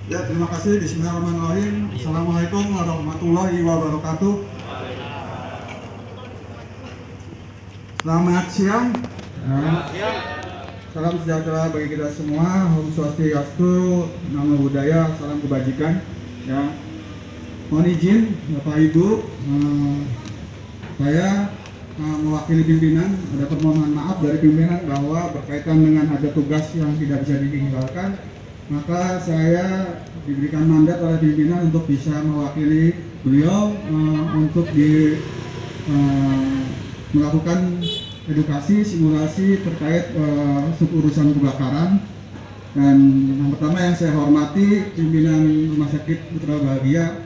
Ya, terima kasih. Bismillahirrahmanirrahim. Assalamualaikum warahmatullahi wabarakatuh. Selamat siang. Salam sejahtera bagi kita semua. Om Swastiastu, Namo Buddhaya, salam kebajikan. Ya, mohon izin Bapak Ibu, saya mewakili pimpinan. Ada permohonan maaf dari pimpinan bahwa berkaitan dengan ada tugas yang tidak bisa ditinggalkan. Maka saya diberikan mandat oleh pimpinan untuk bisa mewakili beliau untuk melakukan edukasi, simulasi terkait urusan kebakaran. Dan yang pertama yang saya hormati pimpinan Rumah Sakit Putra Bahagia,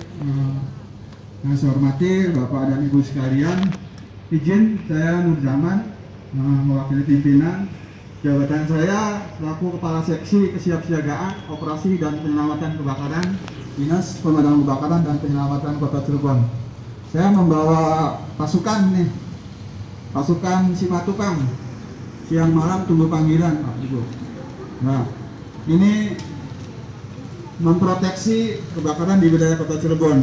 yang saya hormati Bapak dan Ibu sekalian, izin saya Nur Zaman mewakili pimpinan. Jabatan saya selaku Kepala Seksi Kesiapsiagaan Operasi dan Penyelamatan Kebakaran Dinas Pemadam Kebakaran dan Penyelamatan Kota Cirebon. Saya membawa pasukan nih, pasukan Simatukang, siang malam tunggu panggilan, Pak Ibu. Nah, ini memproteksi kebakaran di wilayah Kota Cirebon.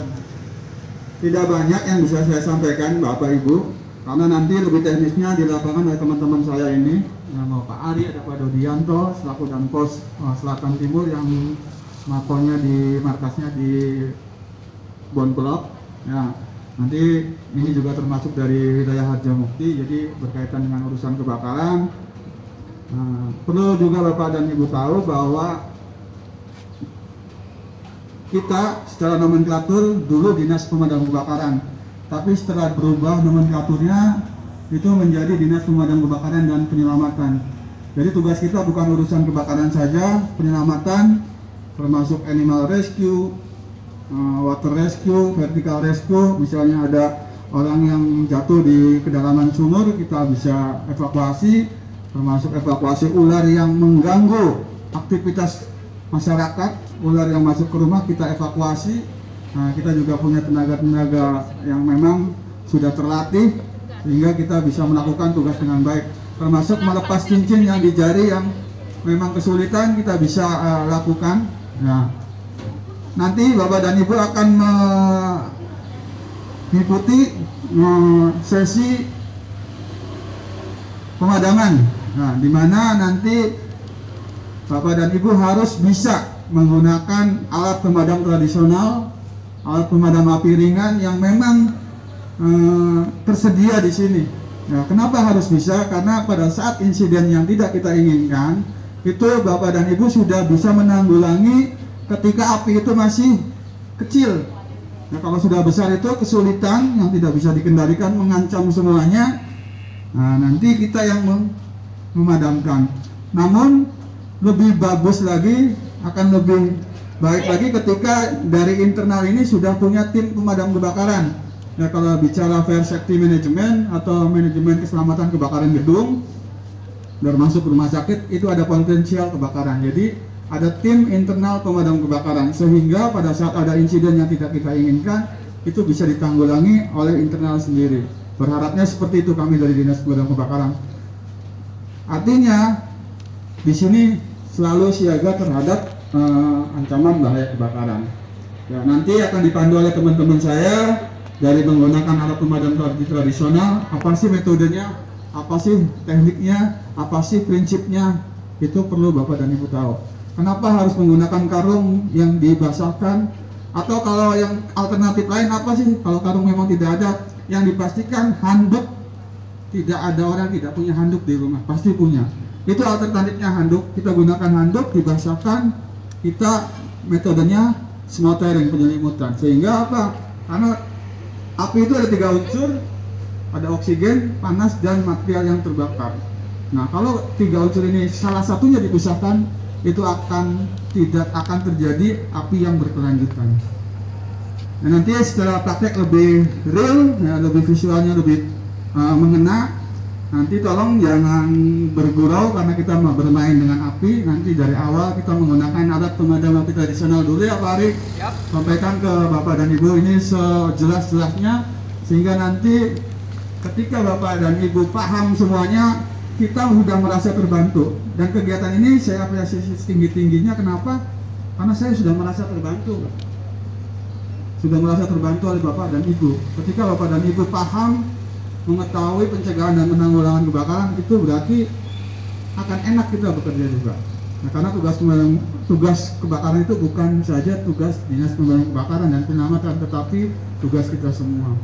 Tidak banyak yang bisa saya sampaikan, Bapak Ibu, karena nanti lebih teknisnya di lapangan oleh teman-teman saya ini. Nama Pak Ari, ada Pak Dodianto selaku Danpos Selatan Timur yang makonya di markasnya di Bonpelop. Ya, nanti ini juga termasuk dari wilayah Harjamukti, jadi berkaitan dengan urusan kebakaran. Perlu juga Bapak dan Ibu tahu bahwa kita secara nomenklatur dulu Dinas Pemadam Kebakaran, tapi setelah berubah nomenklaturnya itu menjadi Dinas Pemadam Kebakaran dan Penyelamatan. Jadi tugas kita bukan urusan kebakaran saja, penyelamatan termasuk animal rescue, water rescue, vertical rescue. Misalnya ada orang yang jatuh di kedalaman sumur, kita bisa evakuasi, termasuk evakuasi ular yang mengganggu aktivitas masyarakat, ular yang masuk ke rumah kita evakuasi. Kita juga punya tenaga-tenaga yang memang sudah terlatih sehingga kita bisa melakukan tugas dengan baik, termasuk melepas cincin yang di jari yang memang kesulitan kita bisa lakukan. Nah, nanti Bapak dan Ibu akan mengikuti sesi pemadaman. Nah, di mana nanti Bapak dan Ibu harus bisa menggunakan alat pemadam tradisional, alat pemadam api ringan yang memang tersedia di sini. Nah, kenapa harus bisa? Karena pada saat insiden yang tidak kita inginkan, itu Bapak dan Ibu sudah bisa menanggulangi ketika api itu masih kecil. Nah, kalau sudah besar itu kesulitan yang tidak bisa dikendalikan, mengancam semuanya. Nah, nanti kita yang memadamkan. Namun lebih bagus lagi, akan lebih baik lagi ketika dari internal ini sudah punya tim pemadam kebakaran. Nah, kalau bicara fire safety management atau manajemen keselamatan kebakaran gedung, termasuk rumah sakit, itu ada potensial kebakaran. Jadi ada tim internal pemadam kebakaran, sehingga pada saat ada insiden yang tidak kita inginkan, itu bisa ditanggulangi oleh internal sendiri. Berharapnya seperti itu kami dari Dinas Pemadam Kebakaran. Artinya di sini selalu siaga terhadap ancaman bahaya kebakaran. Ya, nanti akan dipandu oleh teman-teman saya dari menggunakan alat pemadam tradisional, apa sih metodenya, apa sih tekniknya, apa sih prinsipnya, itu perlu Bapak dan Ibu tahu. Kenapa harus menggunakan karung yang dibasahkan, atau kalau yang alternatif lain apa sih, kalau karung memang tidak ada, yang dipastikan handuk, tidak ada orang tidak punya handuk di rumah, pasti punya. Itu alternatifnya handuk, kita gunakan handuk, dibasahkan, kita metodenya smothering, penyelimutan. Sehingga apa? Karena api itu ada 3 unsur, ada oksigen, panas, dan material yang terbakar. Nah, kalau 3 unsur ini salah satunya dipisahkan, itu tidak akan terjadi api yang berkelanjutan. Nah, nanti setelah praktek lebih real, ya, lebih visualnya lebih mengena. Nanti tolong jangan bergurau karena kita mau bermain dengan api. Nanti dari awal kita menggunakan alat pemadam api tradisional dulu ya Pak Ari. Yap. Sampaikan ke Bapak dan Ibu ini sejelas-jelasnya, sehingga nanti ketika Bapak dan Ibu paham semuanya, kita sudah merasa terbantu. Dan kegiatan ini saya apresiasi setinggi-tingginya. Kenapa? Karena saya sudah merasa terbantu. Sudah merasa terbantu oleh Bapak dan Ibu. Ketika Bapak dan Ibu paham, mengetahui pencegahan dan penanggulangan kebakaran, itu berarti akan enak kita bekerja juga. Nah, karena tugas kebakaran itu bukan saja tugas Dinas Pemadam Kebakaran dan Penyelamatan, tetapi tugas kita semua.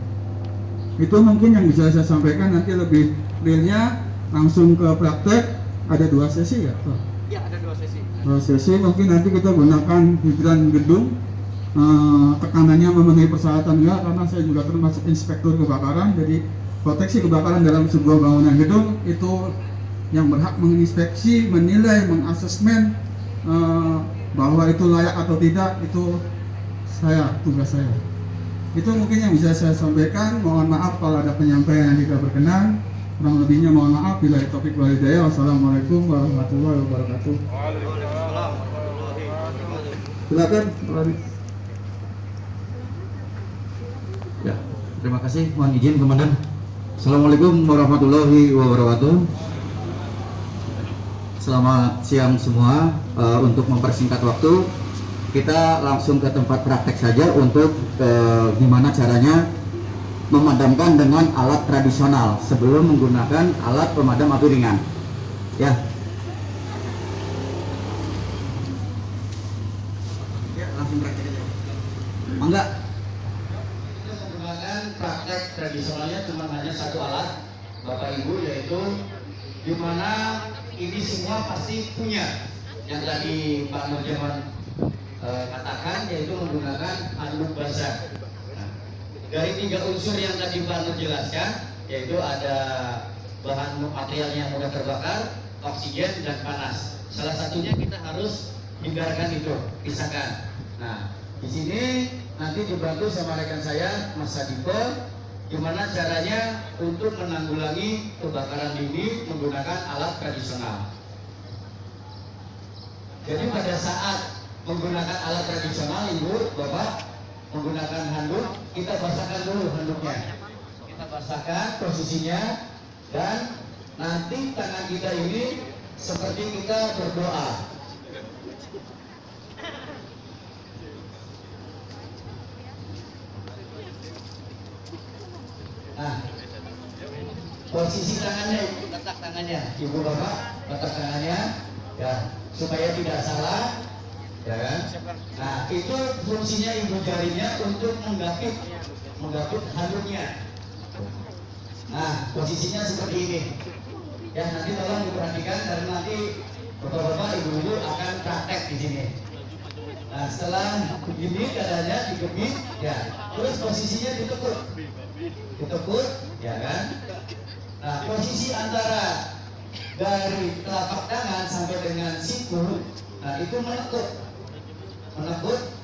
Itu mungkin yang bisa saya sampaikan. Nanti lebih realnya langsung ke praktek. Ada 2 sesi ya? Iya, ada 2 sesi. 2 sesi mungkin nanti kita gunakan hidran gedung. Tekanannya memenuhi persyaratan enggak, karena saya juga termasuk inspektur kebakaran. Jadi proteksi kebakaran dalam sebuah bangunan gedung itu yang berhak menginspeksi, menilai, mengasesmen bahwa itu layak atau tidak, itu tugas saya. Itu mungkin yang bisa saya sampaikan. Mohon maaf kalau ada penyampaian yang tidak berkenan. Kurang lebihnya mohon maaf. Bila taufiq wal hidayah. Wassalamualaikum warahmatullahi wabarakatuh. Waalaikumsalam warahmatullahi wabarakatuh. Silakan, Pak Arif. Ya, terima kasih. Mohon izin, Komandan. Assalamualaikum warahmatullahi wabarakatuh. Selamat siang semua. Untuk mempersingkat waktu, kita langsung ke tempat praktek saja untuk gimana caranya memadamkan dengan alat tradisional sebelum menggunakan alat pemadam api ringan. Ya. Ya, langsung praktek aja. Enggak. Praktek tradisionalnya cuma hanya 1 alat, Bapak Ibu, yaitu dimana ini semua pasti punya yang tadi Pak Nurjaman katakan, yaitu menggunakan handuk basah. Nah, dari 3 unsur yang tadi Pak Nur jelaskan, yaitu ada bahan materialnya yang mudah terbakar, oksigen, dan panas. Salah satunya kita harus hindarkan itu, pisahkan. Nah, di sini nanti dibantu sama rekan saya, Mas Sadiko, gimana caranya untuk menanggulangi kebakaran dini menggunakan alat tradisional. Jadi pada saat menggunakan alat tradisional, Ibu, Bapak, menggunakan handuk, kita basahkan dulu handuknya. Kita basahkan posisinya, dan nanti tangan kita ini seperti kita berdoa. Nah, posisi tangannya, letak tangannya, Ibu Bapak, letak tangannya, ya, supaya tidak salah, ya kan? Nah, itu fungsinya ibu jarinya untuk menggapit handuknya. Nah, posisinya seperti ini. Ya, nanti tolong diperhatikan karena nanti Bapak-bapak, ibu-ibu akan praktek di sini. Nah, setelah begini keadaannya digemit, ya, terus posisinya ditekuk, ya kan? Nah, posisi antara dari telapak tangan sampai dengan siku, nah itu menekuk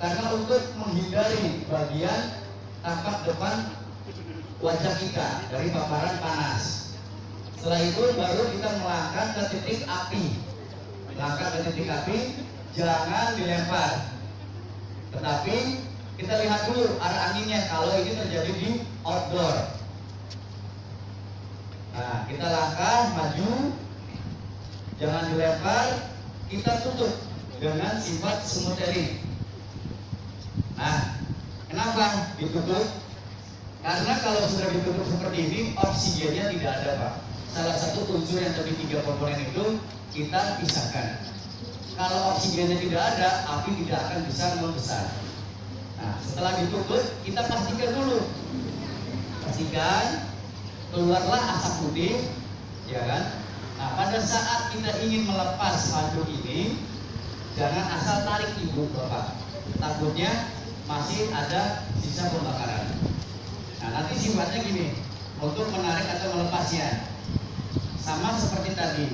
karena untuk menghindari bagian tapak depan wajah kita dari paparan panas. Setelah itu baru kita melangkah ke titik api. Jangan dilempar, tetapi kita lihat dulu arah anginnya kalau ini terjadi di outdoor. Nah, kita langkah maju, jangan dilempar, kita tutup dengan sifat smoothering. Nah, kenapa ditutup? Karena kalau sudah ditutup seperti ini, oksigennya tidak ada, Pak. Salah satu unsur yang tadi 3 komponen itu kita pisahkan. Kalau oksigennya tidak ada, api tidak akan bisa membesar. Nah, setelah ditutup, kita pastikan dulu. Pastikan keluarlah asap putih, ya kan? Nah, pada saat kita ingin melepas handuk ini, jangan asal tarik, Ibu Bapak. Takutnya masih ada sisa pembakaran. Nah, nanti sifatnya gini, untuk menarik atau melepasnya sama seperti tadi.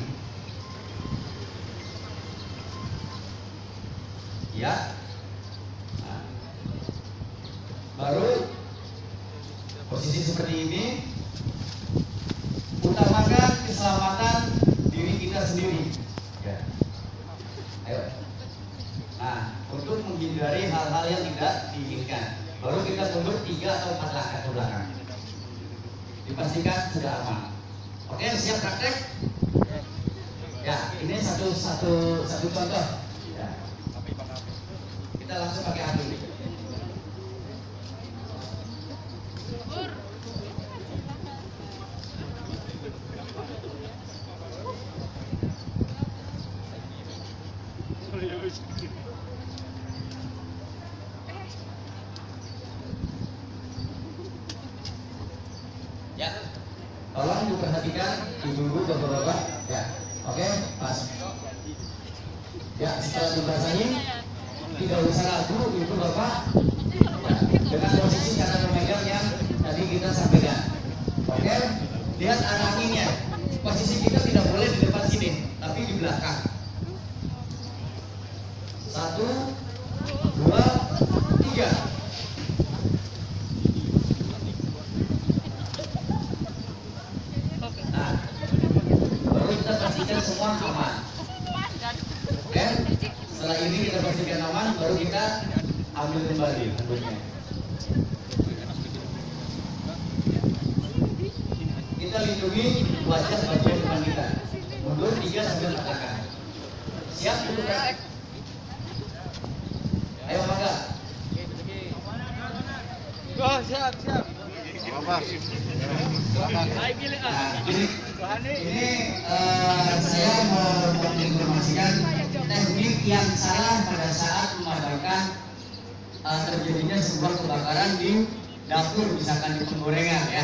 Ya. Nah, baru posisi seperti ini. Utamakan keselamatan diri kita sendiri. Ya. Ayo. Nah, untuk menghindari hal-hal yang tidak diinginkan, baru kita mundur 3 atau 4 langkah ke belakang. Dipastikan sudah aman. Oke, siap praktek? Ya, ini satu contoh. Ya. kita langsung pakai api. Ya, tolong diperhatikan ibu-ibu, bapak-bapak. Ya, oke, pas. Ya, setelah dibasahi, tidak usah ragu ibu bapak. Ya, dengan posisi cara memegang yang tadi kita sampaikan. Oke, lihat arah anginnya. Posisi kita tidak boleh di depan sini, tapi di belakang. 1, 2, 3. Nah, baru kita pastikan semua aman. Oke, setelah ini kita pastikan aman, baru kita ambil kembali handuknya. Kita lindungi wajah bagian depan kita. Mundur 3 sambil katakan. Siap dulu praktek. Ayo mangga. Oh, siap. Nah, ini saya mau menginformasikan teknik yang salah pada saat memadamkan terjadinya sebuah kebakaran di dapur, misalkan di penggorengan ya.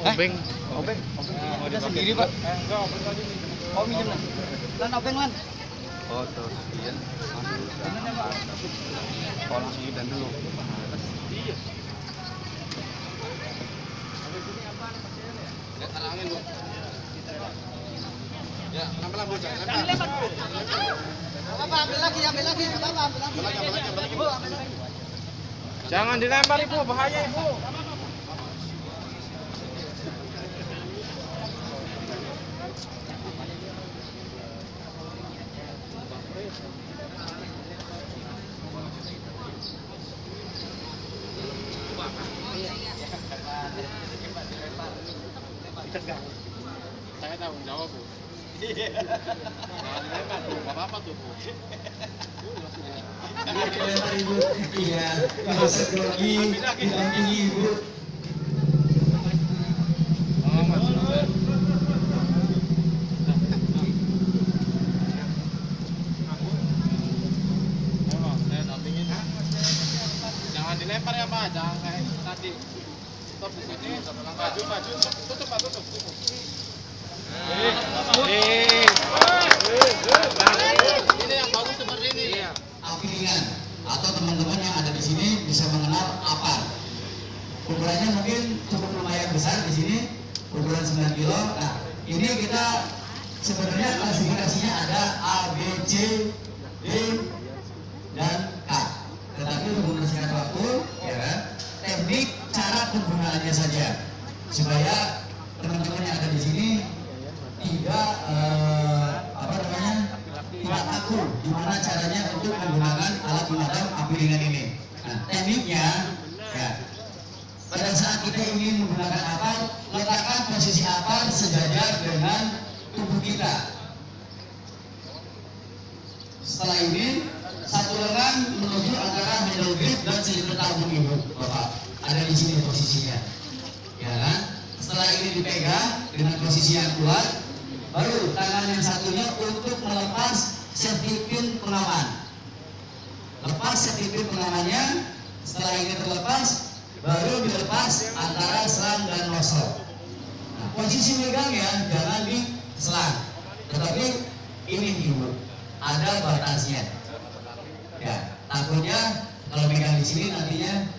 Obeng. Udah sendiri, Pak. Enggak, obeng tadi. Oh, minjem lah. Lan obeng lan. Oh, terus iya. Oh, langsung dan dulu. Iya. Ya, talangin, Bu. Ya, pelan-pelan, Bu. Jangan lempar. Apa, ambil lagi. Ambil lagi. Bu, ambil lagi. Jangan dilempar, Ibu, bahaya, Ibu. Saya tahu jawab, Bu. Iya. Enggak apa-apa tuh, Bu. Ibu. Iya, masuk lagi, didampingi Ibu. Jangan dilempar ya, Pak. Jangan kayak tadi. Stop di sini. Maju. Tutup, Pak. Tutup. Ini yang bagus seperti ini. Api ringan atau teman-teman yang ada di sini bisa mengenal apa. Ukurannya mungkin cukup lumayan besar di sini, ukuran 9 kilo. Nah, ini kita sebenarnya klasifikasinya ada A, B, C, D, dan K. Tetapi untuk mempersingkat waktu, ya kan, teknik cara penggunaannya saja supaya teman-teman yang ada di sini tidak tidak takut gimana caranya untuk menggunakan alat pemadam api ringan ini. Nah, tekniknya ya, pada saat kita ingin menggunakan apar, letakkan posisi apar sejajar dengan tubuh kita. Setelah ini, satu lengan menuju antara handle grip dan silinder tabung Ibu Bapak. Ada di sini posisinya, ya kan? Setelah ini dipegang dengan posisi yang kuat, baru tangan yang satunya untuk melepas safety pin pengaman. Lepas safety pin pengamannya. Setelah ini terlepas, baru dilepas antara selang dan nozzle. Nah, posisi megangnya jangan di selang, tetapi ini Ibu, ada batasnya. Ya, takutnya kalau megang di sini nantinya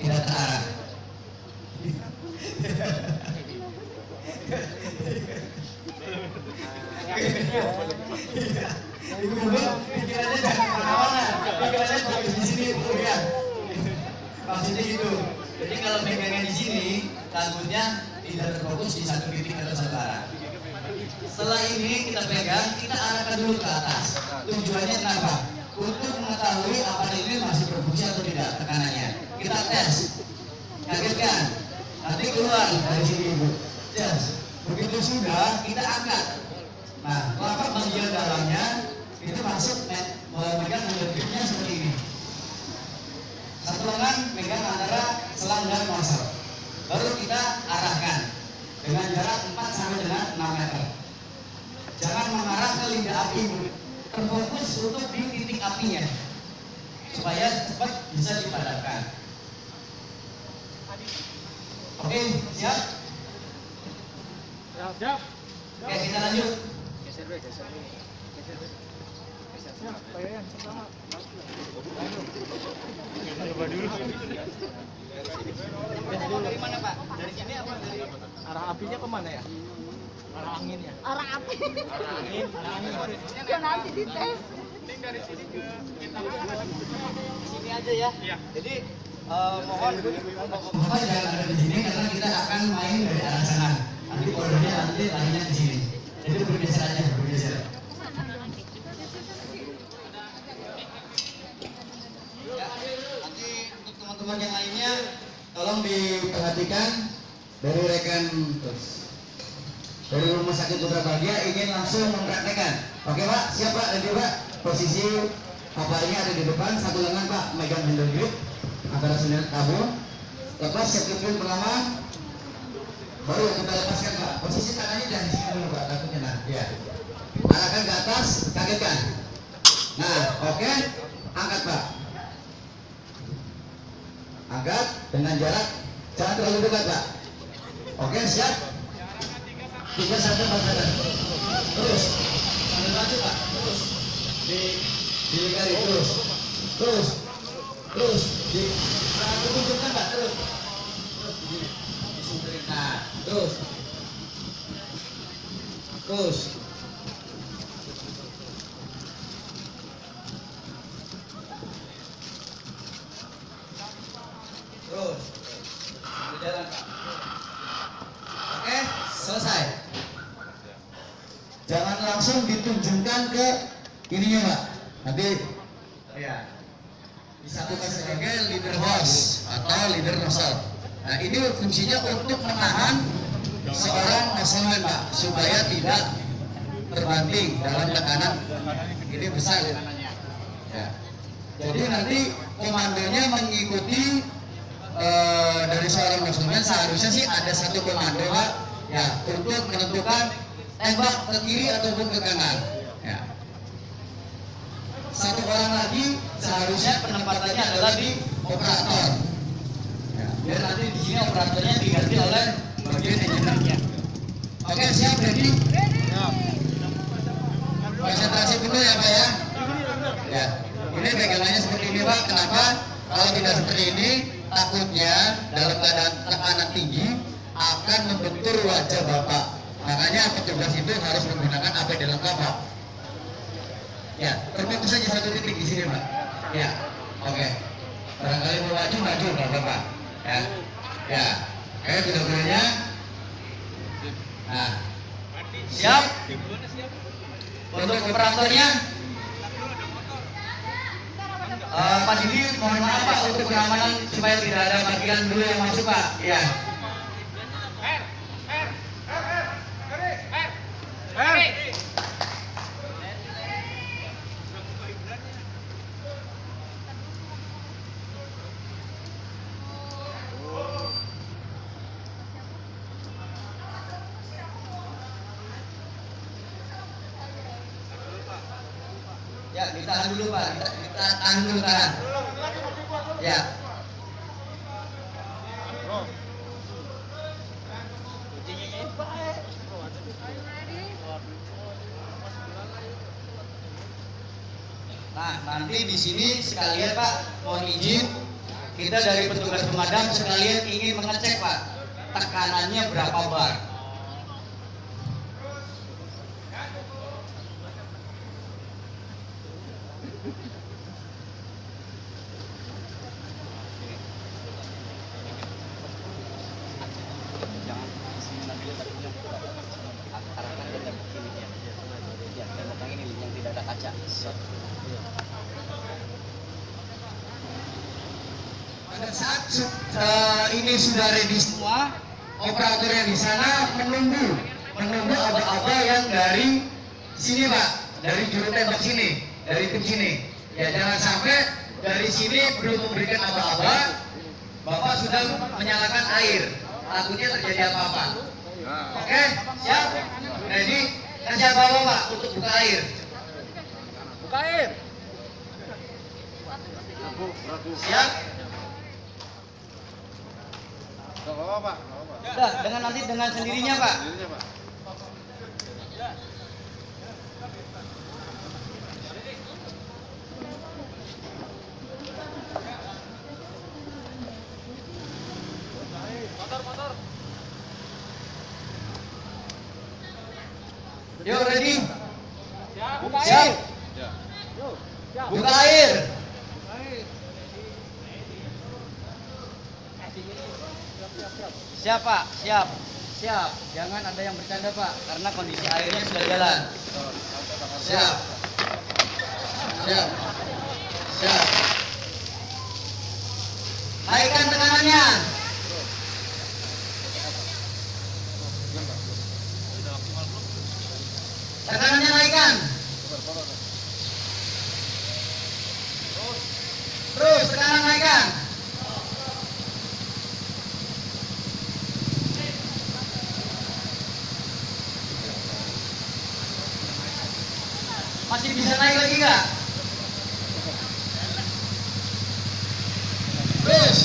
tidak terarah. Ibu, pikirannya jangan kemana-mana, pikirannya bagus di sini Bu ya. Maksudnya gitu. Jadi kalau megangnya di sini, takutnya tidak terfokus di satu titik atau satu arah. Setelah ini kita pegang, kita arahkan dulu ke atas. Tujuannya kenapa? untuk mengetahui apa ini masih berfungsi atau tidak tekanannya. Kita tes, kagetkan, nanti keluar dari sini ibu. Jas, begitu sudah kita angkat. Nah, telapak bagian dalamnya itu masuk memegang handle seperti ini. Satu lengan megang antara selang dan nozzle. Baru kita arahkan dengan jarak 4 sampai dengan 6 meter. Jangan mengarah ke lidah api, terfokus untuk di titik apinya supaya cepat bisa dipadamkan. Oke, siap? Siap. Oke, kita lanjut. Dari mana Pak? Dari sini apa dari arah apinya kemana ya? Arah anginnya. Arah api. Arah angin. Ya nanti dites. Ini dari sini ke kita Sini aja ya. Iya. Jadi mohon Bapak jangan ada di sini karena kita akan main dari arah sana. Nanti kodenya nanti lainnya di sini. Jadi bergeser aja, bergeser. ya, nanti untuk teman-teman yang lainnya Tolong diperhatikan dari rekan dari Rumah Sakit Putra Bahagia ingin langsung mempraktekkan. Oke Pak, siap Pak, dan Pak. Posisi paparnya ada di depan, satu lengan Pak megang handle grip antara sendiri kabel. Lepas safety pin pertama, baru kita lepaskan Pak. Posisi tangannya jangan di sini dulu Pak, takutnya nah. Ya. Arahkan ke atas, kagetkan. Nah, oke, angkat Pak. Angkat dengan jarak jangan terlalu dekat Pak. Oke, siap. 3 sampai 4 meter. Terus sambil maju Pak. Terus dilingkari terus. Terus ditunjukkan Pak. Terus begini. Disuntirin. Nah, terus. Berjalan Pak. Oke, selesai. Jangan langsung ditunjukkan ke ininya Pak. Nanti ya disatukan sebagai leader hose atau leader nozzle. Nah ini fungsinya untuk menahan seorang nozzleman Pak supaya tidak terbanting dalam tekanan ini besar. Ya. Jadi nanti komandonya mengikuti dari seorang nozzleman seharusnya sih ada satu komando Pak ya untuk menentukan tembak ke kiri ataupun ke kanan ya. Satu orang lagi seharusnya penempatannya adalah di operator ya. Dan nanti di sini operatornya diganti oleh bagian engineer-nya. Oke, siap, ready? Konsentrasi dulu ya Pak ya. Ya, ini pegangannya seperti ini Pak. Kenapa? Kalau tidak seperti ini takutnya dalam keadaan tekanan tinggi akan membentur wajah Bapak. Makanya petugas itu harus menggunakan APD lengkap Pak. Ya, terfokus saja satu titik di sini Pak. Ya, oke. Barangkali mau maju Bapak. Ya, ya. Oke, benar-benarnya. Nah, siap. Untuk operatornya, Pak Didi, mohon maaf Pak untuk keamanan supaya tidak ada bagian dulu yang masuk Pak. Ya. Ya, ditahan dulu Pak. Kita tahan dulu tahan. Ya. Nah, nanti di sini sekalian Pak, mohon izin kita dari petugas pemadam sekalian ingin mengecek Pak tekanannya berapa bar. ini sudah ready semua, operator yang di sana menunggu aba-aba yang dari sini Pak, dari juru tembak sini, dari tim sini. Ya jangan sampai dari sini belum memberikan aba-aba, Bapak sudah menyalakan air, takutnya terjadi apa-apa. Oke, siap? Ready? Kerja bawah Pak untuk buka air. Buka air. Siap? Gak apa-apa, Pak. Udah, nanti dengan sendirinya Pak. Yuk, ready? Siap? Buka air. Siap Pak, siap. Jangan ada yang bercanda Pak, karena kondisi airnya sudah jalan. Siap. Naikkan tekanannya. Tekanannya naikkan. Terus tekanan naikkan. Masih bisa naik lagi nggak? Terus.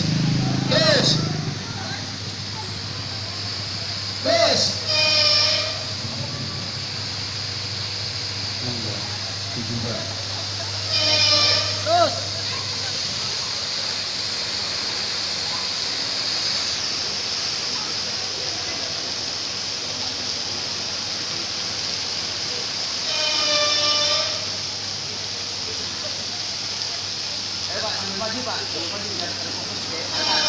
Maju Pak, maju biar terfokus ke atas.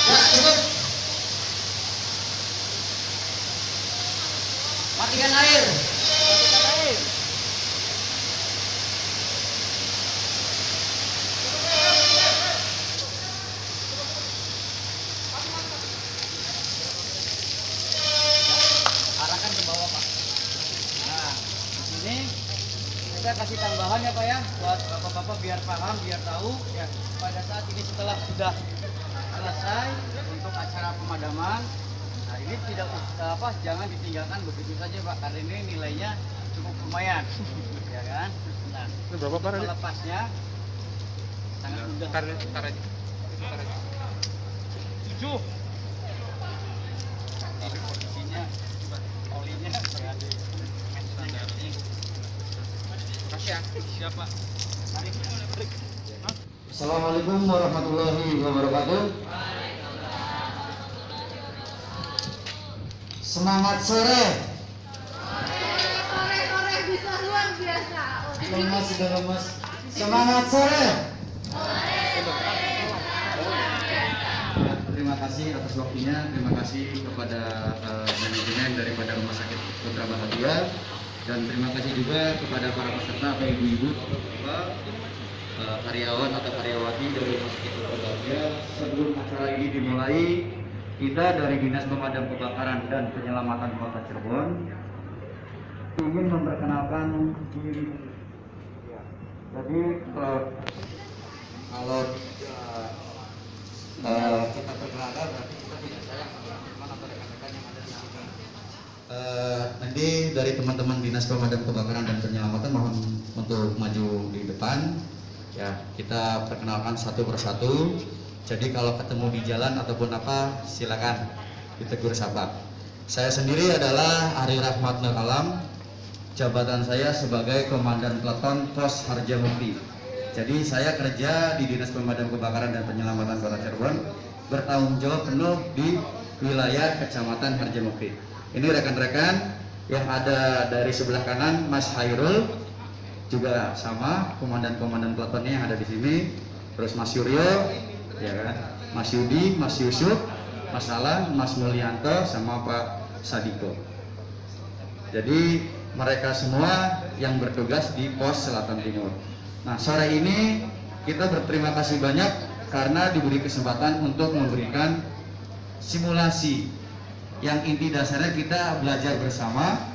Ya, cukup. Matikan air. Arahkan ke bawah Pak. Nah, di sini kita kasih tambahan ya Pak ya, buat bapak-bapak biar paham, biar tahu ya. Pada saat ini setelah sudah selesai untuk acara pemadaman, nah ini tidak jangan ditinggalkan begitu saja Pak, karena ini nilainya cukup lumayan, ya kan? Nah, Ini berapa Pak? melepasnya sangat mudah. Tar aja. 7. Posisinya olinya berada. Makasih ya. Siapa? Assalamualaikum warahmatullahi wabarakatuh. Semangat sore. Sore bisa luar biasa. Lemas sudah lemas. Semangat sore. Terima kasih atas waktunya. Terima kasih kepada manajemen daripada Rumah Sakit Putra Bahagia, dan terima kasih juga kepada para peserta atau ibu-ibu, bapak, karyawan atau karyawati dari Rumah Sakit Putra Bahagia. Sebelum acara ini dimulai, kita dari Dinas Pemadam Kebakaran dan Penyelamatan Kota Cirebon ingin memperkenalkan diri. Jadi kalau kita perkenalkan berarti kita tidak sayang sama teman atau rekan-rekan yang ada di sini. Nanti dari teman-teman Dinas Pemadam Kebakaran dan Penyelamatan mohon untuk maju di depan. Ya, kita perkenalkan satu persatu. Jadi kalau ketemu di jalan ataupun apa, silakan ditegur sapa. Saya sendiri adalah Ari Rahmat Nur Alam. Jabatan saya sebagai Komandan Peleton Pos Harjamukti. Jadi saya kerja di Dinas Pemadam Kebakaran dan Penyelamatan Kota Cirebon, bertanggung jawab penuh di wilayah Kecamatan Harjamukti. Ini rekan-rekan yang ada dari sebelah kanan, Mas Hairul, juga sama komandan-komandan peletonnya yang ada di sini. Terus Mas Suryo, ya kan, Mas Yudi, Mas Yusuf, Mas Alan, Mas Mulyanto, sama Pak Sadiko. Jadi mereka semua yang bertugas di pos Selatan Timur. Nah, sore ini kita berterima kasih banyak karena diberi kesempatan untuk memberikan simulasi yang inti dasarnya kita belajar bersama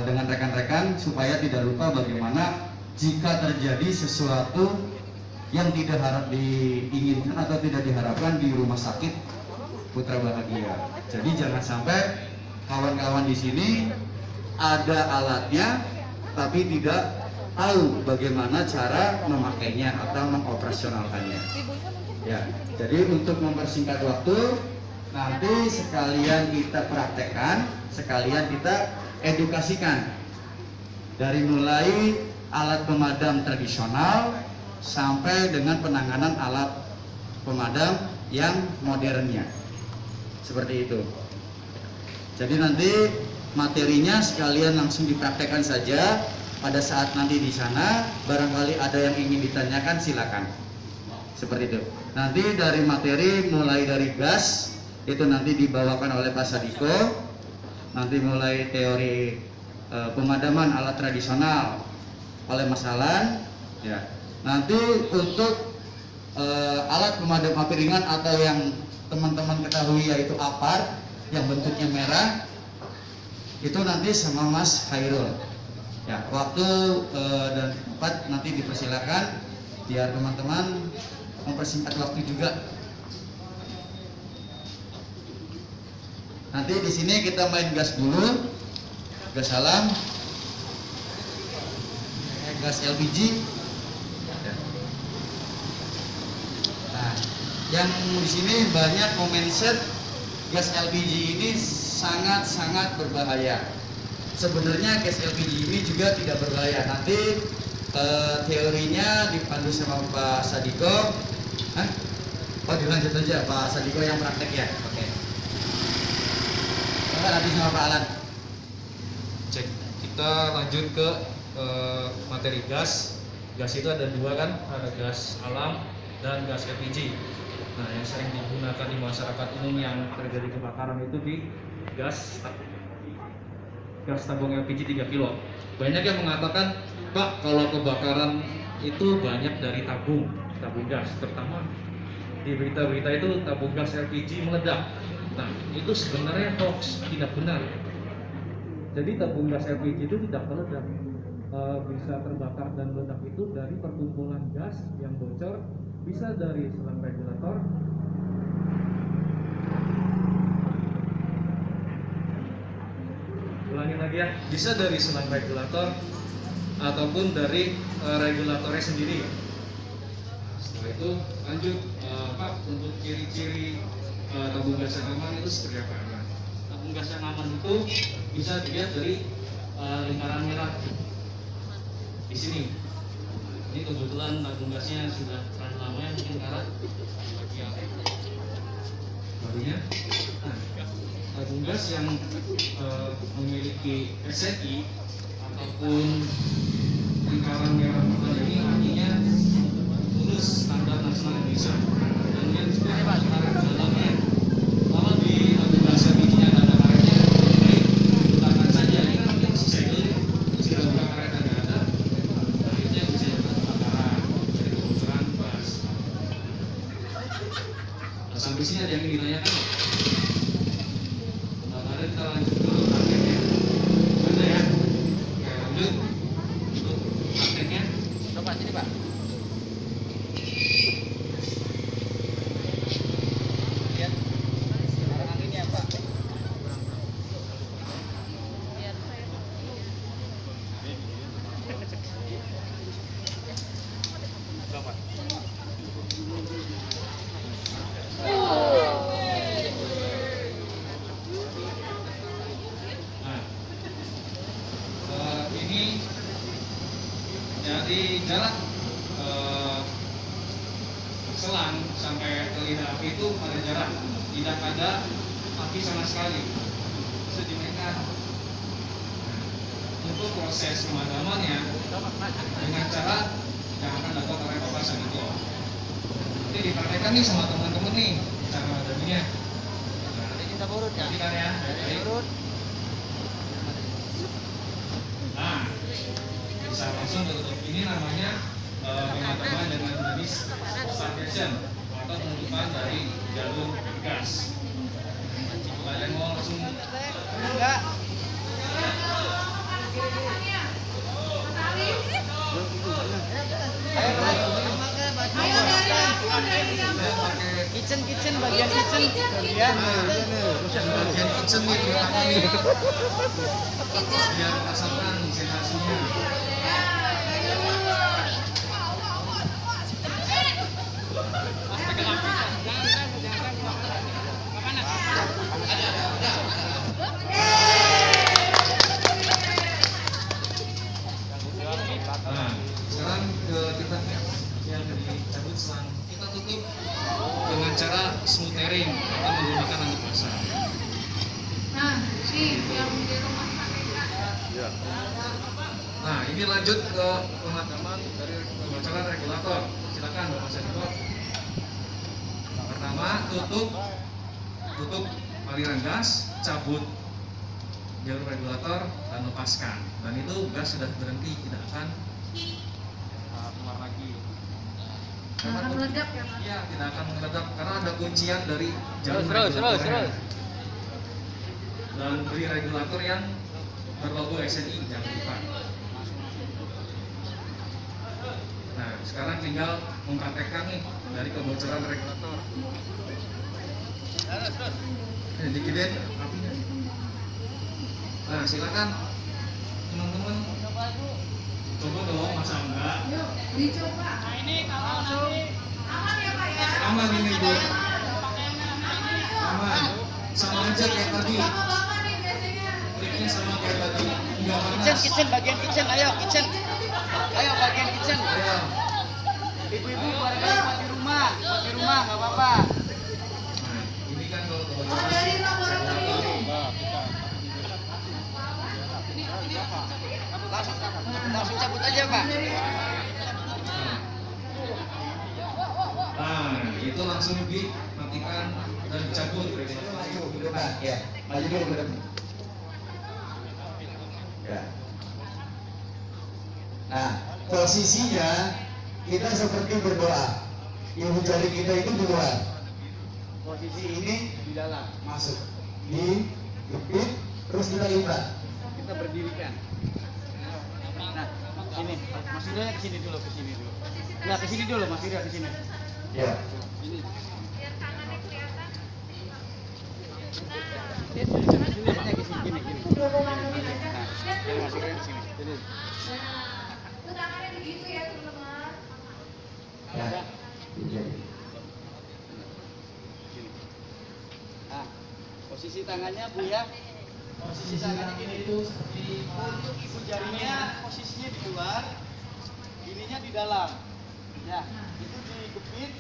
dengan rekan-rekan supaya tidak lupa bagaimana jika terjadi sesuatu yang tidak harap diinginkan atau tidak diharapkan di rumah sakit Putra Bahagia. Jadi jangan sampai kawan-kawan di sini ada alatnya tapi tidak tahu bagaimana cara memakainya atau mengoperasionalkannya. Ya, jadi untuk mempersingkat waktu, nanti sekalian kita praktekkan, sekalian kita edukasikan dari mulai alat pemadam tradisional sampai dengan penanganan alat pemadam yang modernnya. Seperti itu. Jadi nanti materinya sekalian langsung dipraktekkan saja. Pada saat nanti di sana, barangkali ada yang ingin ditanyakan, silakan. Seperti itu. Nanti dari materi mulai dari gas itu nanti dibawakan oleh Pak Sadiko. Nanti mulai teori pemadaman alat tradisional oleh Mas Alan. Ya. Nanti untuk alat pemadam api ringan atau yang teman-teman ketahui yaitu APAR yang bentuknya merah, itu nanti sama Mas Khairul. Ya, waktu dan tempat nanti dipersilakan biar teman-teman mempersingkat waktu juga. Nanti di sini kita main gas dulu, gas alam, gas LPG. Nah, yang di sini banyak komen set gas LPG ini sangat-sangat berbahaya. Sebenarnya gas LPG ini juga tidak berbahaya. Nanti teorinya dipandu sama Pak Sadiko. Oh, dilanjut aja Pak Sadiko yang praktek ya. Oke. Nanti sama Pak Alan. Cek. Kita lanjut ke materi gas. Gas itu ada dua kan, ada gas alam dan gas LPG. Nah, yang sering digunakan di masyarakat umum yang terjadi kebakaran itu di gas tabung LPG 3 kilo. Banyak yang mengatakan, Pak, kalau kebakaran itu banyak dari tabung gas, terutama di berita-berita itu tabung gas LPG meledak. Nah, itu sebenarnya hoax, tidak benar. Jadi tabung gas LPG itu tidak meledak, bisa terbakar dan meledak itu dari perkumpulan gas yang bocor, bisa dari selang regulator. Ulangin lagi ya, bisa dari selang regulator ataupun dari regulatornya sendiri. Setelah itu lanjut, Pak, untuk ciri-ciri tabung gas yang aman itu seperti apa? Nah, tabung gas yang aman itu bisa dilihat dari lingkaran merah di sini. Ini kebetulan tabung gasnya sudah terlalu lama ya, mungkin karena bagian barunya. Nah, tabung gas yang memiliki SNI ataupun lingkaran merah merah ini artinya lulus standar nasional Indonesia. Dan yang juga karet dalamnya, kalau di tabung gas LPG-nya ada karetnya, baik gunakan saja. Ini kan mungkin segel, segera buka karet yang ada, akhirnya bisa kebakaran, jadi kebocoran gas. Nah, sampai sini ada yang ingin ditanyakan? Kita lanjut dulu prakteknya. Ada ya? Oke, lanjut untuk prakteknya. Coba sini Pak. Lihat belakang ini ya Pak. Coba. Dari jarak selang sampai ke lidah api itu ada jarak, tidak ada api sama sekali, bisa dimainkan. Untuk proses pemadamannya dengan cara yang akan dilakukan oleh Bapak Sadiko. Nanti dipraktekkan nih sama teman-teman nih cara memadaminya. Nanti kita urut ya. Perhatikan ya. Urut. bisa langsung tertutup. Ini namanya pemadaman dengan jenis starvation atau penutupan dari jalur gas. Kalian mau langsung Enggak. Kitchen bagian kitchen. Ya. bagian kitchen nih terutama nih biar rasakan sensasinya. Nah, sekarang kita yang dicabut selang kita tutup dengan cara smootering atau menggunakan anduk basah. Nah, nih yang di rumah sakit. Nah, ini lanjut ke pemadaman dari pembocoran regulator. Silakan Bapak Senior. Pertama, tutup aliran gas, cabut jalur regulator dan lepaskan. Dan itu gas sudah berhenti, tidak akan keluar lagi. Nggak akan meledak ya, Pak? Iya, tidak akan meledak karena ada kuncian dari jalur regulator. Dan beri regulator yang berlogo SNI, jangan lupa. Nah, sekarang tinggal mempraktekkan nih dari kebocoran regulator. Dikitin apinya. Nah, silakan teman-teman coba dong, masa enggak? Yuk, dicoba. Nah, ini kalau nanti aman ya, Pak ya? Aman ini Bu. Aman. Sama aja kayak tadi. Bapak nih biasanya. Triknya sama kayak tadi. Enggak panas. Kitchen bagian kitchen. Ayo kitchen. Ayo bagian kitchen. Ayo. Ibu-ibu barangkali buat di rumah nggak apa-apa. Nah, ini kan kalau Oh, kebocoran dari laboratorium. Langsung cabut aja Pak. Nah, itu langsung dimatikan dan dicabut. Maju ke depan, ya. Maju dulu ke depan. Ya. Nah, posisinya kita seperti berdoa. Ibu jari kita itu di luar. Posisi ini Di dalam masuk. Di jepit, terus kita lipat. kita berdirikan. Nah, sini. Mas Ida ke sini dulu, ke sini dulu. Nah, ke sini dulu Mas Ida ke sini. Ya. Ini. Biar tangannya kelihatan. Lihatnya ke sini, gini. Dorongan dulu aja. Nah, jadi Mas Ida ke sini. Sini. Nah, itu tangannya begitu ya, teman-teman. Ya. Sini. Nah, posisi tangannya Bu ya. Posisi tangannya gini itu seperti untuk ibu jarinya posisinya di luar, ininya di dalam. Ya, itu digepit,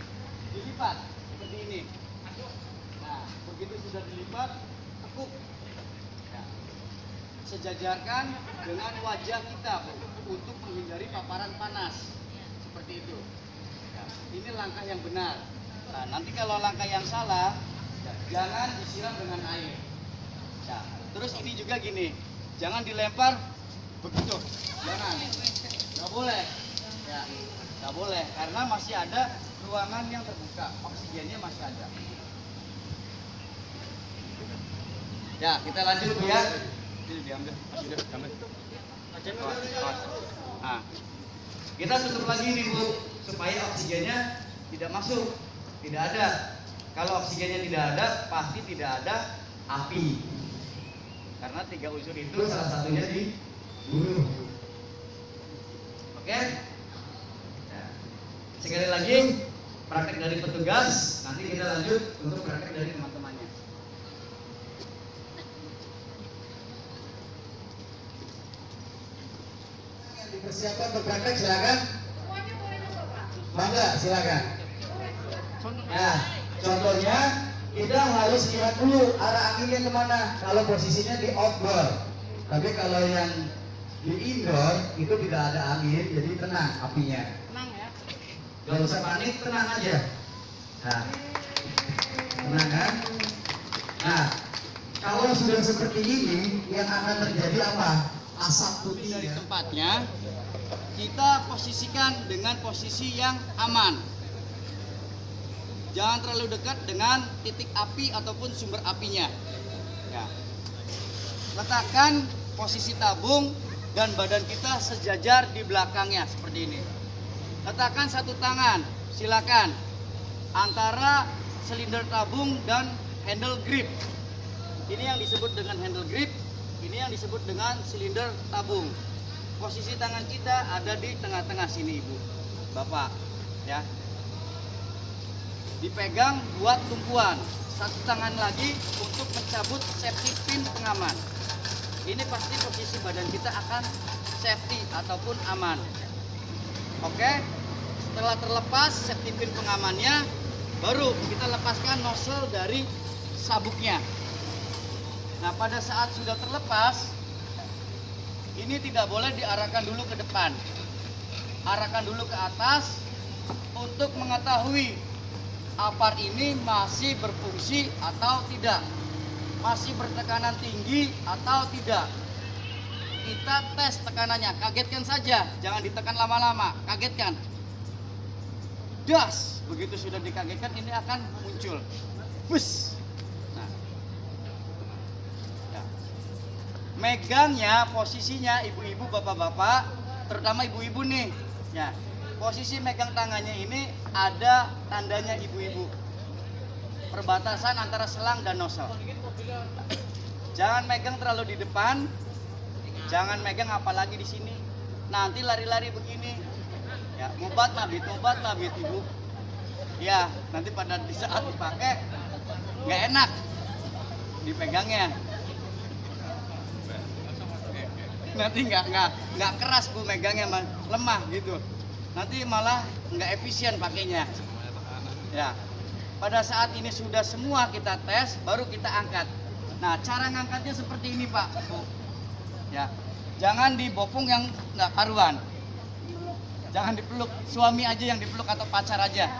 dilipat seperti ini. Nah, begitu sudah dilipat, tekuk. Ya. Sejajarkan dengan wajah kita Bu, untuk menghindari paparan panas. Seperti itu. Ya, ini langkah yang benar. Nah, nanti kalau langkah yang salah, ya, jangan disiram dengan air. Ya, terus ini juga gini, jangan dilempar begitu, jangan, nggak boleh, ya, nggak boleh, karena masih ada ruangan yang terbuka, oksigennya masih ada. Ya, kita lanjut Bu ya. Ini diambil, masih ada, ambil. Nah, kita tutup lagi nih Bu, supaya oksigennya tidak masuk, tidak ada. Kalau oksigennya tidak ada, pasti tidak ada api. Karena 3 unsur itu salah satunya dibunuh. Oke? Nah, sekali lagi praktek dari petugas, nanti kita lanjut untuk praktek dari teman-temannya. Yang dipersiapkan untuk praktek silakan. Semuanya boleh coba, Pak. Bangga, silakan. Nah, contohnya kita harus lihat dulu arah anginnya kemana. Kalau posisinya di outdoor, tapi kalau yang di indoor itu tidak ada angin, jadi tenang apinya. Tenang ya. Gak usah panik, tenang aja. Nah, tenang kan? Nah, kalau sudah seperti ini, yang akan terjadi apa? asap dari putihnya. tempatnya, kita posisikan dengan posisi yang aman. Jangan terlalu dekat dengan titik api ataupun sumber apinya. Ya. Letakkan posisi tabung dan badan kita sejajar di belakangnya seperti ini. Letakkan satu tangan, silakan, antara silinder tabung dan handle grip. Ini yang disebut dengan handle grip, ini yang disebut dengan silinder tabung. Posisi tangan kita ada di tengah-tengah sini, Ibu, Bapak, ya. Dipegang buat tumpuan. Satu tangan lagi untuk mencabut safety pin pengaman. Ini pasti posisi badan kita akan safety ataupun aman. Oke, setelah terlepas safety pin pengamannya, baru kita lepaskan nozzle dari sabuknya. Nah, pada saat sudah terlepas, ini tidak boleh diarahkan dulu ke depan. Arahkan dulu ke atas untuk mengetahui apar ini masih berfungsi atau tidak, masih bertekanan tinggi atau tidak. Kita tes tekanannya, kagetkan saja, jangan ditekan lama-lama, kagetkan. Das, begitu sudah dikagetkan ini akan muncul. Bus. Nah, ya. Megangnya, posisinya ibu-ibu, bapak-bapak, terutama ibu-ibu nih, ya. Posisi megang tangannya ini ada tandanya ibu-ibu. Perbatasan antara selang dan nozzle. Jangan megang terlalu di depan. Jangan megang apalagi di sini. Nanti lari-lari begini. Ya, ngobat mabit ibu. Ya, nanti pada di saat dipakai nggak enak dipegangnya. Nanti nggak keras Bu megangnya, lemah gitu. Nanti malah nggak efisien pakainya. Ya, pada saat ini sudah semua kita tes, baru kita angkat. Nah, cara ngangkatnya seperti ini Pak, Bu. Ya, jangan dibopong yang nggak karuan. Jangan dipeluk, suami aja yang dipeluk atau pacar aja.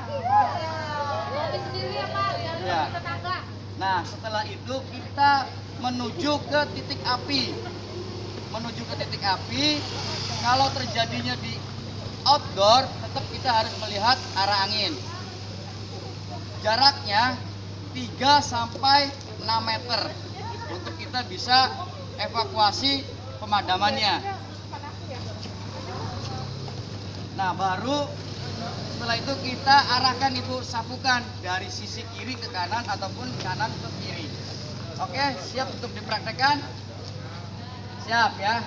Ya. Nah, setelah itu kita menuju ke titik api. Menuju ke titik api, kalau terjadinya di outdoor, tetap kita harus melihat arah angin. Jaraknya 3-6 meter untuk kita bisa evakuasi pemadamannya. Nah, baru setelah itu kita arahkan itu sapukan dari sisi kiri ke kanan ataupun kanan ke kiri. Oke, siap untuk dipraktekkan? Siap ya.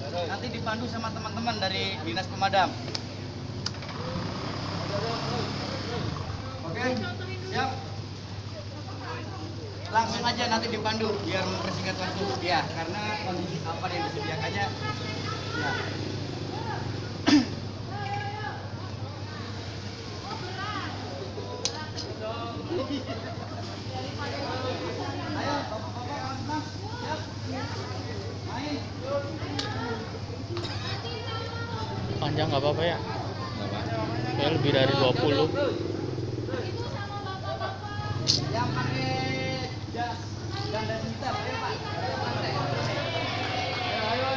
Nanti dipandu sama teman-teman dari Dinas Pemadam. Oke, siap. Langsung aja nanti dipandu biar mempersingkat waktu. Ya, karena kondisi kapal yang disediakannya. Ya. Ayo, bapak-bapak, Mas. Siap. Main. Panjang nggak apa-apa ya? Kayak lebih dari 20. Yang pakai jas dan hitam, ayo Pak. Pantai. Ayo.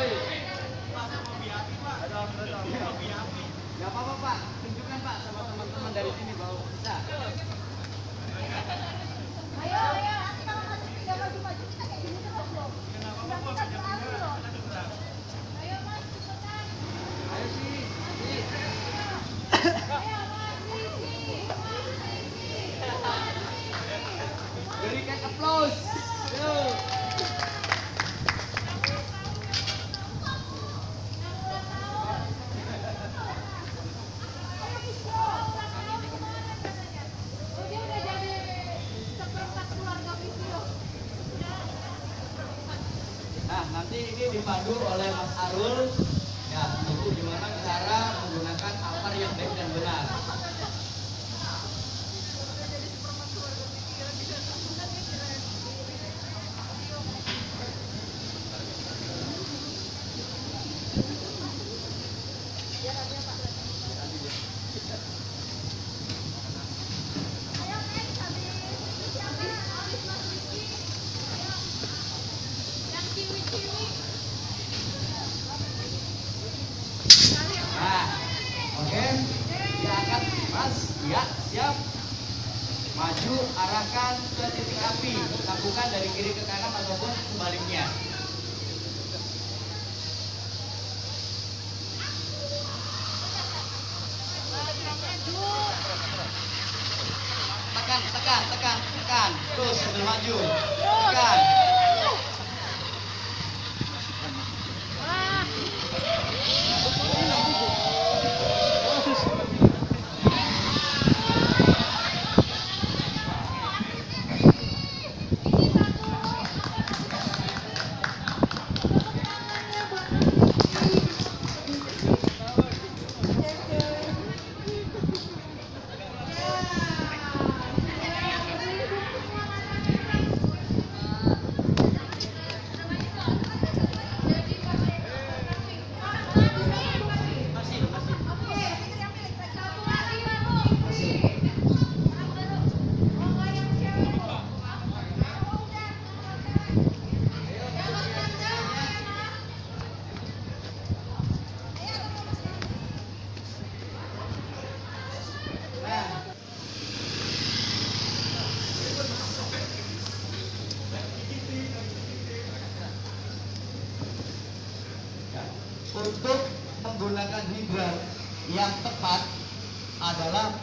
Gak apa-apa Pak, tunjukkan Pak sama teman-teman dari sini bahwa bisa. Ayo, kita masih tidak maju-maju, kita kayak gini terus loh. Kita berlalu loh. Ayo Mas, cepetan. Ayo sih. Ayo Mas, Berikan aplaus. Yo. dia udah jadi seperempat keluarga video. Nah, nanti ini dipandu oleh Mas Arul. Ya, itu gimana cara menggunakan apar yang baik dan benar. Yang kiwi atas, ya, siap. Maju, arahkan ke titik api. Lakukan dari kiri ke kanan ataupun sebaliknya. Tekan. Terus sambil maju. Tekan. Untuk menggunakan hidran yang tepat adalah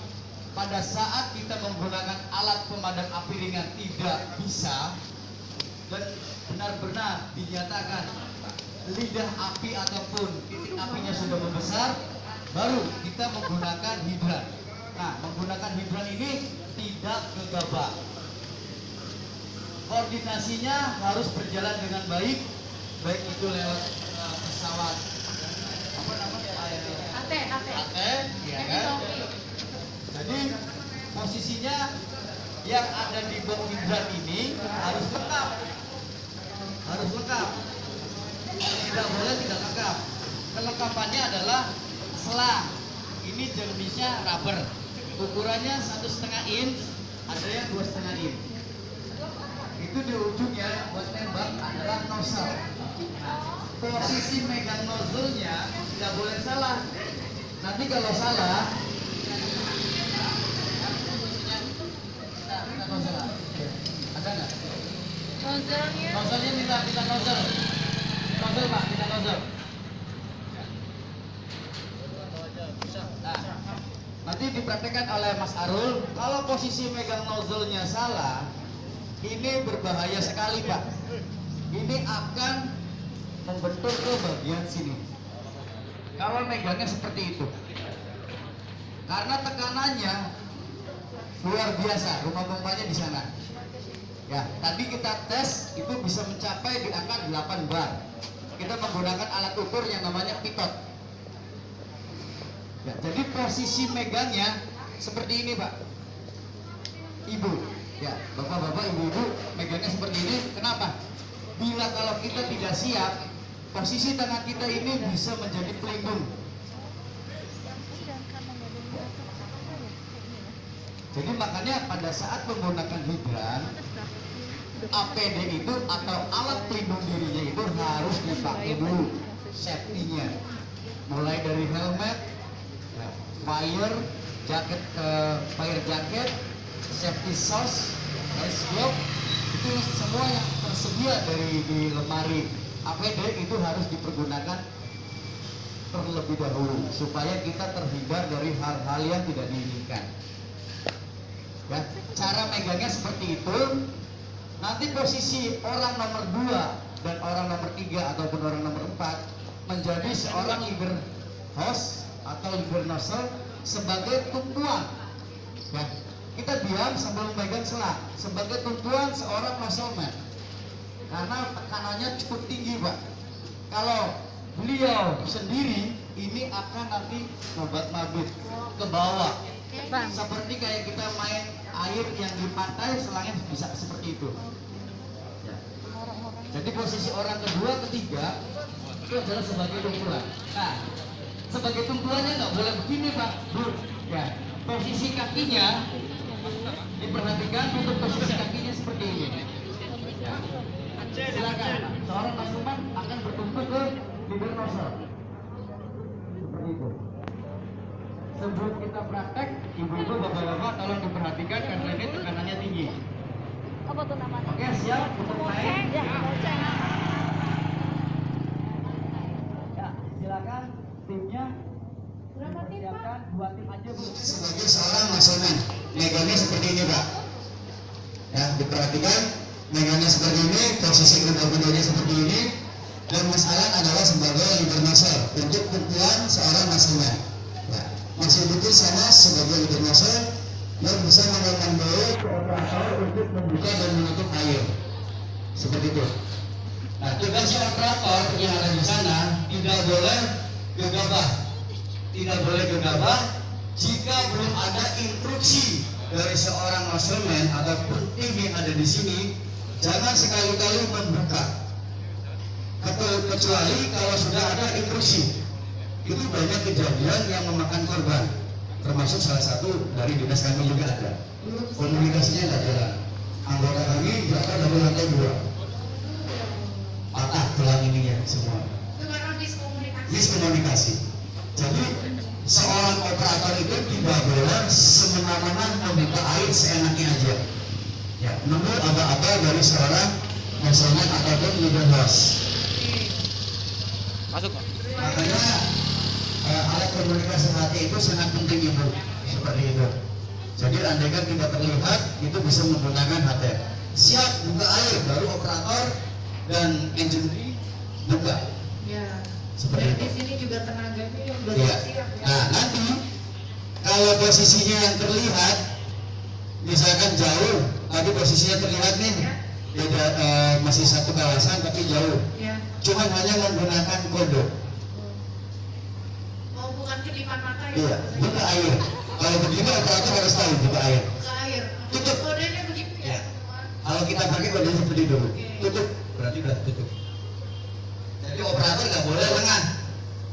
pada saat kita menggunakan alat pemadam api ringan tidak bisa dan benar-benar dinyatakan lidah api ataupun titik apinya sudah membesar, baru kita menggunakan hidran. Nah, menggunakan hidran ini tidak gegabah. Koordinasinya harus berjalan dengan baik, baik itu lewat pesawat apa namanya AT, ya kan? Jadi posisinya yang ada di box hidran ini harus lengkap, tidak boleh tidak lengkap. Kelengkapannya adalah selang. Ini jenisnya rubber, ukurannya 1,5 inch, ada yang 2,5 inch. Itu di ujungnya buat tembak adalah nozzle. Nah, posisi megang nozzle-nya tidak boleh salah. Nanti kalau salah, ada nggak? Nozzle-nya minta nozzle. Nozzle Pak, minta nozzle. Nah, nanti dipraktekkan oleh Mas Arul. Kalau posisi megang nozzle-nya salah, ini berbahaya sekali Pak. Ini akan membentur ke bagian sini. Kalau megangnya seperti itu, karena tekanannya luar biasa, rumah pompanya di sana. Ya, tadi kita tes itu bisa mencapai di angka 8 bar. Kita menggunakan alat ukur yang namanya pitot. Ya, jadi posisi megangnya seperti ini Pak. Ibu, ya, bapak-bapak, ibu-ibu megangnya seperti ini. Kenapa? Bila kalau kita tidak siap, posisi tangan kita ini bisa menjadi pelindung. Jadi makanya pada saat menggunakan hidran, APD itu atau alat pelindung dirinya itu harus dipakai dulu, safety-nya. Mulai dari helmet, fire jacket, safety sauce, face glove, itu semua yang tersedia di lemari APD itu harus dipergunakan terlebih dahulu supaya kita terhindar dari hal-hal yang tidak diinginkan. Ya, cara megangnya seperti itu. Nanti posisi orang nomor 2 dan orang nomor 3 ataupun orang nomor 4 menjadi seorang leader host atau leader nozzle sebagai tumpuan. Ya, kita diam sambil memegang selang sebagai tumpuan seorang nozzleman. Karena tekanannya cukup tinggi Pak. Kalau beliau sendiri ini akan nanti obat mabit ke bawah, seperti kayak kita main air yang di pantai, selangnya bisa seperti itu ya. Jadi posisi orang kedua, ketiga itu adalah sebagai tumpuan. Nah, sebagai tumpuannya nggak boleh begini Pak, ya. Posisi kakinya diperhatikan, untuk posisi kakinya seperti ini ya. Silakan, seorang pasukan akan bertumpuk ke bibir nozzle seperti itu. sebelum kita praktek, ibu-ibu, bapak-bapak tolong diperhatikan karena ini tekanannya tinggi. Apa tuh namanya? Oke, siap untuk main? Ya, goceng. Ya, silakan timnya Berapa tim, Pak? siapkan 2 tim aja, Bu. Sebagai seorang maksudnya, megangnya seperti ini, Pak. Ya, diperhatikan, megangnya seperti ini, posisi kedua-duanya seperti ini, dan Mas Alan adalah sebagai leader muscle untuk kumpulan seorang maksudnya. Ya, masih betul sama sebagai leader muscle yang bisa mengambil ke operator untuk membuka dan menutup air. Seperti itu. Nah, tugasnya operator yang ada di sana tidak boleh gegabah. Tidak boleh gegabah jika belum ada instruksi dari seorang muscleman ataupun tim yang ada di sini. Jangan sekali-kali membuka, kecuali kalau sudah ada instruksi. Itu banyak kejadian yang memakan korban, termasuk salah satu dari dinas kami juga ada. Komunikasinya tidak jalan. Anggota kami berangkat dari lantai 2, patah tulang ininya semua. Miskomunikasi. Jadi seorang operator itu tidak boleh semena-mena membuka air seenaknya aja. Ya, nunggu aba-aba dari seorang maksudnya ataupun leader host. Masuk, Pak. Makanya alat komunikasi hati itu sangat penting, Ibu, seperti itu. Jadi andaikan tidak terlihat, itu bisa menggunakan HT. Siap buka air, baru operator dan engineering buka. Ya. Seperti Dan itu. di sini juga tenaganya yang udah Ya. siap ya. Nah, nanti kalau posisinya yang terlihat, misalkan jauh, tadi posisinya terlihat nih, beda, masih satu kawasan tapi jauh. Ya. Cuma hanya menggunakan kode. Oh, bukan kedipan mata ya. Iya, buka air. Kalau begini operator harus tahu buka air. Buka air. Tutup. Kodenya begitu Ya. ya. Kalau kita pakai kode seperti itu, tutup, berarti udah tutup. Jadi operator nggak boleh lengah.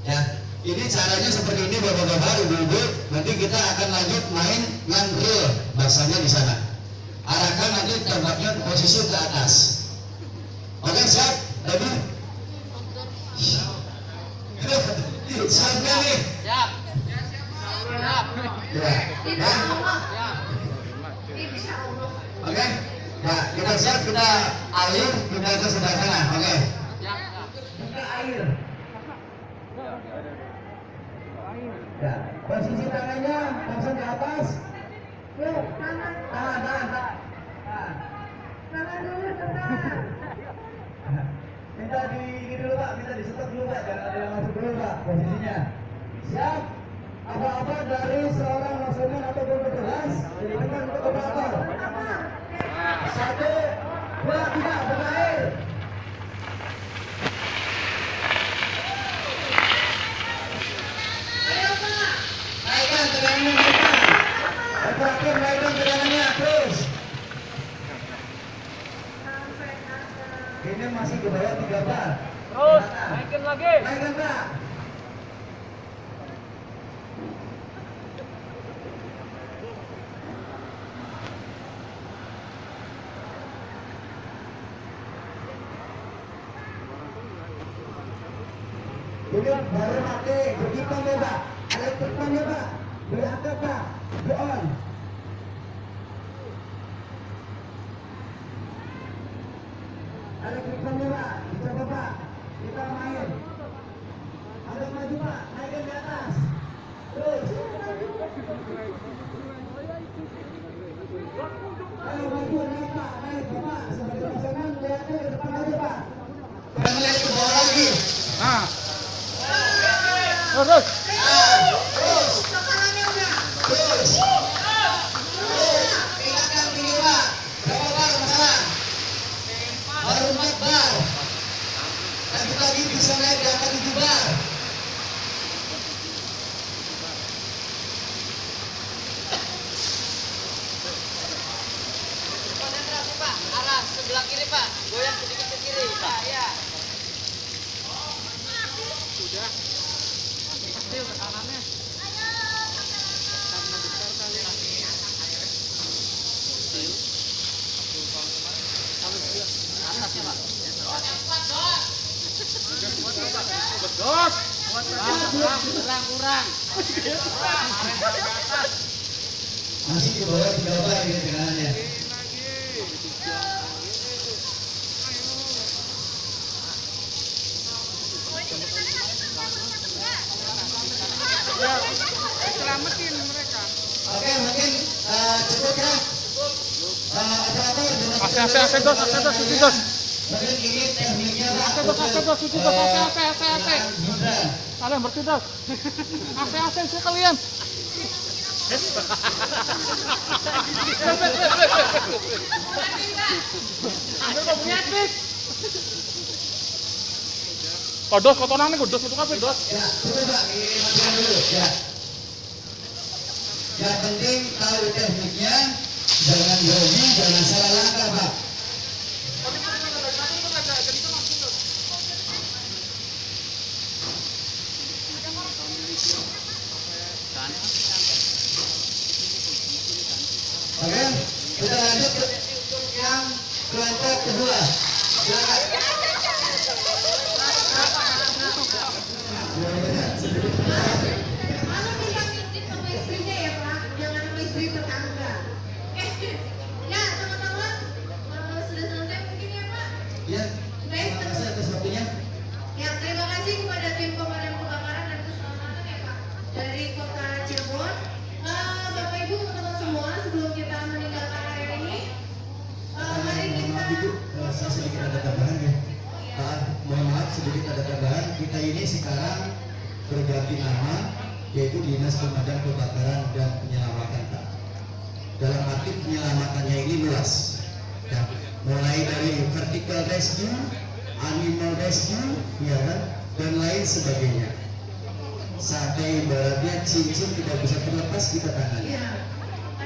Ya, ini caranya seperti ini, bapak-bapak, ibu-ibu. Nanti kita akan lanjut main nganril, bahasanya di sana. Arahkan nanti tembaknya posisi ke atas. Oke, siap? Tadi? Siap nggak nih? Siap. Siap. Ya. Ya. Insya Allah. Oke? Ya, kita siap, kita alir, kita ke sebelah sana. Oke? Siap. Buka air. Ya, posisi tangannya langsung ke atas. Yuk, tangan. Tahan. Tangan dulu, tenang. Minta di ini dulu, Pak, minta di stop dulu, Pak. Jangan ada yang masuk dulu, Pak, posisinya. Siap. Apa-apa dari seorang maksudnya ataupun petugas diberikan untuk operator. 1, 2, 3, buka air. Ayo, Pak. Naikkan tegangannya, naikkan. Operator naikkan tegangannya, terus. Sampai atas. Ini masih ke bawah 3 bar. Terus, Silakan. naikin lagi. Naikkan, Pak. Ini baru pakai begitu ya, Pak. Elektriknya, Pak. Diangkat, Pak. Di on. Elektriknya, Pak. Dicoba, Pak. Kita main. Agak maju, Pak. Naikkan di atas. Terus. Ayo maju, naik, Pak. Naik, Pak. Sebagai pasangan, lihatnya ke depan aja, Pak. Jangan lihat ke bawah lagi. Terus. Terus. Kepalanya udah. Terus. Tinggalkan tinggi, Pak. Berapa bar masalah? Baru 4 bar. Lagi bisa naik di angka 7 bar. Konsentrasi, Pak. Arah sebelah kiri, Pak. Goyang sedikit ke kiri, Pak. Ya. Sudah. Kecil ke kanannya. Karena besar kali. Sampai ke atas ya, Pak. Dos. Kurang. Masih di bawah 3 bar ini tegangannya. Selamatin mereka. Oke, mungkin cukup ya. Operator dengan AC dos, mungkin ini tekniknya Pak. AC. Kalian bersih dos. AC sih kalian. Ambil kok punya trik. Kodos kotoran nih kodos itu kabeh dos. Ya, coba Pak, matikan dulu ya. Yang penting tahu tekniknya, jangan grogi, jangan salah langkah Pak. Oke, kita lanjut ke yang kelompok kedua. Silakan. Kalau bisa ngintip sama istrinya ya Pak, jangan sama istri tetangga. Ya teman-teman, sudah selesai mungkin ya Pak. Ya, Baik, terima kasih atas waktunya. ya terima kasih kepada tim pemadam kebakaran dan keselamatan ya Pak dari Kota Cirebon. Bapak Ibu teman-teman semua, sebelum kita meninggalkan area ini, mari Mohon maaf kita Ibu, saya sedikit ada tambahan ya. Mohon maaf sedikit ada tambahan. Kita ini sekarang berganti nama, yaitu Dinas Pemadam Kebakaran dan Penyelamatan Pak. Dalam arti penyelamatannya ini luas. Ya, mulai dari vertical rescue, animal rescue, ya kan, dan lain sebagainya. Sampai ibaratnya cincin tidak bisa terlepas kita tangani.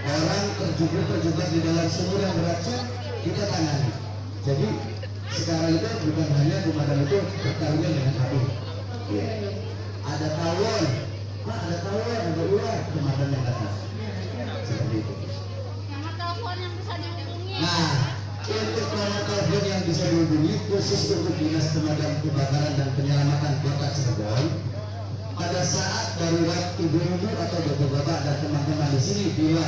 Orang terjebak di dalam sumur yang beracun kita tangani. Jadi sekarang itu bukan hanya pemadam itu bertarungnya dengan api. Ya. Ada tawon, Pak, ada tawon, ada ular, pemadam yang datang. Seperti itu. Nomor telepon yang bisa dihubungi. Nah, untuk nomor telepon yang bisa dihubungi khusus untuk Dinas Pemadam Kebakaran dan Penyelamatan Kota Cirebon, pada saat darurat ibu-ibu atau bapak-bapak dan teman-teman di sini bila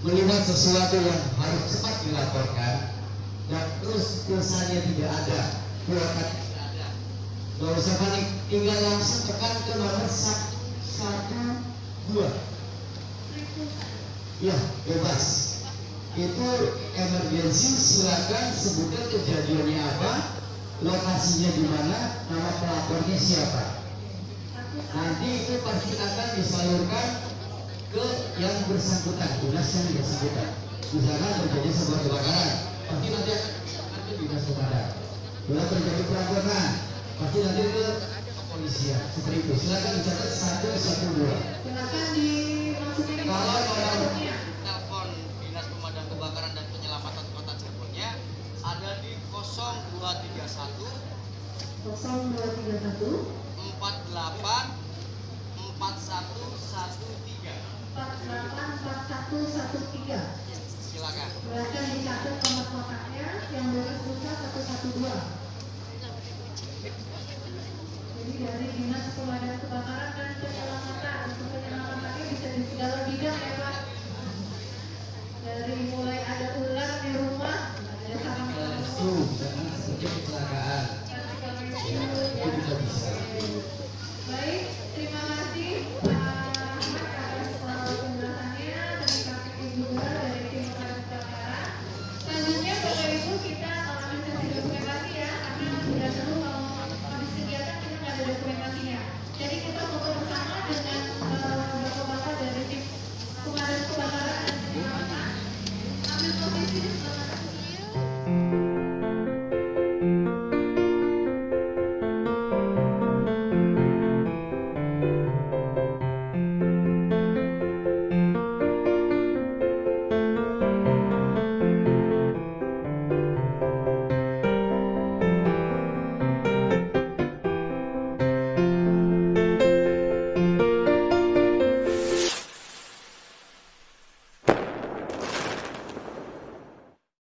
melihat sesuatu yang harus cepat dilaporkan dan terus pulsanya tidak ada, kuota tidak ada, nggak usah panik, tinggal langsung tekan ke nomor 112. Ya, bebas. Itu emergency, silakan sebutkan kejadiannya apa, lokasinya di mana, nama pelapornya siapa. Nanti itu pasti akan disalurkan ke yang bersangkutan, dinas yang bersangkutan. Misalkan terjadi sebuah kebakaran, pasti nanti akan ke dinas pemadam. Bila terjadi perampokan, pasti nanti ke kepolisian. Seperti itu. Silakan dicatat 112. silakan dimasukin ke Kalau teleponnya. Telepon Dinas Pemadam Kebakaran dan Penyelamatan Kota Cirebonnya ada di 0231 0231 48 4113. Silakan. Silahkan dicatat nomor kontaknya yang boleh buka 112. Jadi dari Dinas Pemadam Kebakaran dan Penyelamatan, untuk penyelamatannya bisa di segala bidang ya Pak. Dari